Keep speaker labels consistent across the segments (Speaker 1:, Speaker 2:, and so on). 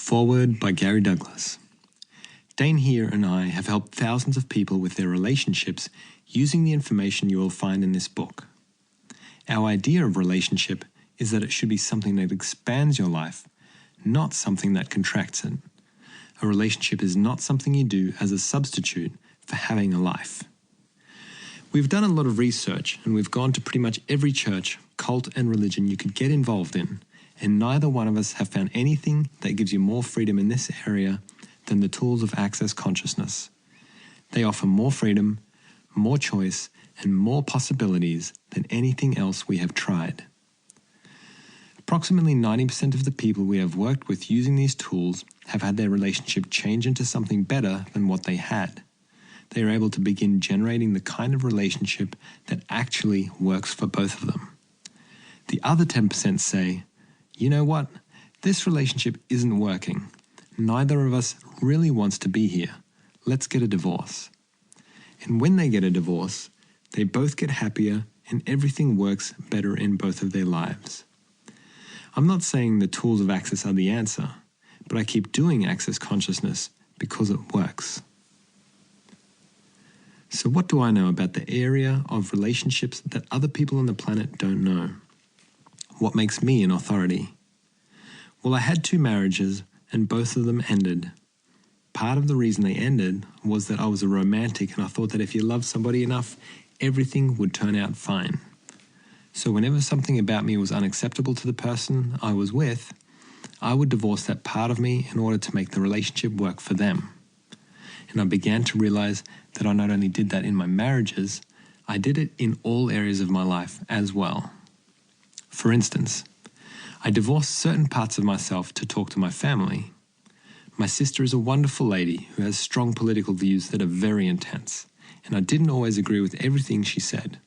Speaker 1: Foreword by Gary Douglas. Dain Heer and I have helped thousands of people with their relationships using the information you will find in this book. Our idea of relationship is that it should be something that expands your life, not something that contracts it. A relationship is not something you do as a substitute for having a life. We've done a lot of research and we've gone to pretty much every church, cult and religion you could get involved in, and neither one of us have found anything that gives you more freedom in this area than the tools of access consciousness. They offer more freedom, more choice, and more possibilities than anything else we have tried. Approximately 90% of the people we have worked with using these tools have had their relationship change into something better than what they had. They are able to begin generating the kind of relationship that actually works for both of them. The other 10% say, you know what? This relationship isn't working. Neither of us really wants to be here. Let's get a divorce. And when they get a divorce, they both get happier and everything works better in both of their lives. I'm not saying the tools of access are the answer, but I keep doing access consciousness because it works. So what do I know about the area of relationships that other people on the planet don't know? What makes me an authority? Well, I had 2 marriages and both of them ended. Part of the reason they ended was that I was a romantic and I thought that if you loved somebody enough, everything would turn out fine. So whenever something about me was unacceptable to the person I was with, I would divorce that part of me in order to make the relationship work for them. And I began to realize that I not only did that in my marriages, I did it in all areas of my life as well. For instance, I divorced certain parts of myself to talk to my family. My sister is a wonderful lady who has strong political views that are very intense, and I didn't always agree with everything she said.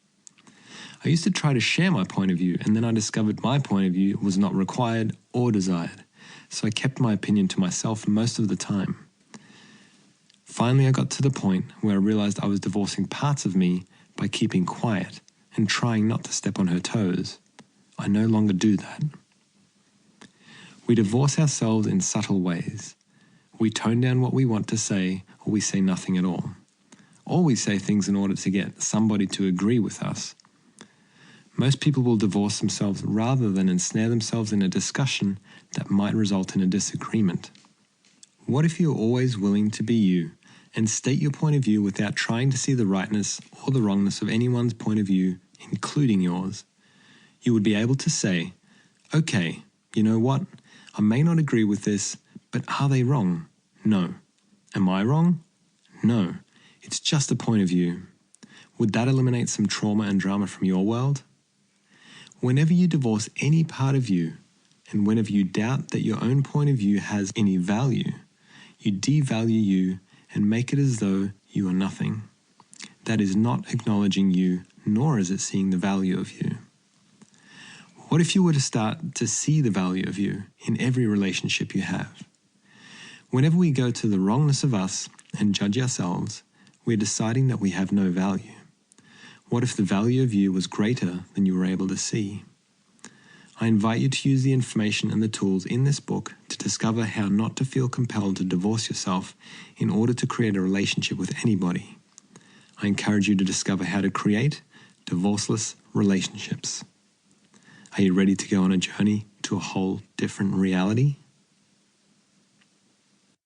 Speaker 1: I used to try to share my point of view, and then I discovered my point of view was not required or desired, so I kept my opinion to myself most of the time. Finally, I got to the point where I realized I was divorcing parts of me by keeping quiet and trying not to step on her toes. I no longer do that. We divorce ourselves in subtle ways. We tone down what we want to say, or we say nothing at all. Or we say things in order to get somebody to agree with us. Most people will divorce themselves rather than ensnare themselves in a discussion that might result in a disagreement. What if you're always willing to be you and state your point of view without trying to see the rightness or the wrongness of anyone's point of view, including yours? You would be able to say, okay, you know what? I may not agree with this, but are they wrong? No. Am I wrong? No. It's just a point of view. Would that eliminate some trauma and drama from your world? Whenever you divorce any part of you, and whenever you doubt that your own point of view has any value, you devalue you and make it as though you are nothing. That is not acknowledging you, nor is it seeing the value of you. What if you were to start to see the value of you in every relationship you have? Whenever we go to the wrongness of us and judge ourselves, we're deciding that we have no value. What if the value of you was greater than you were able to see? I invite you to use the information and the tools in this book to discover how not to feel compelled to divorce yourself in order to create a relationship with anybody. I encourage you to discover how to create divorceless relationships. Are you ready to go on a journey to a whole different reality?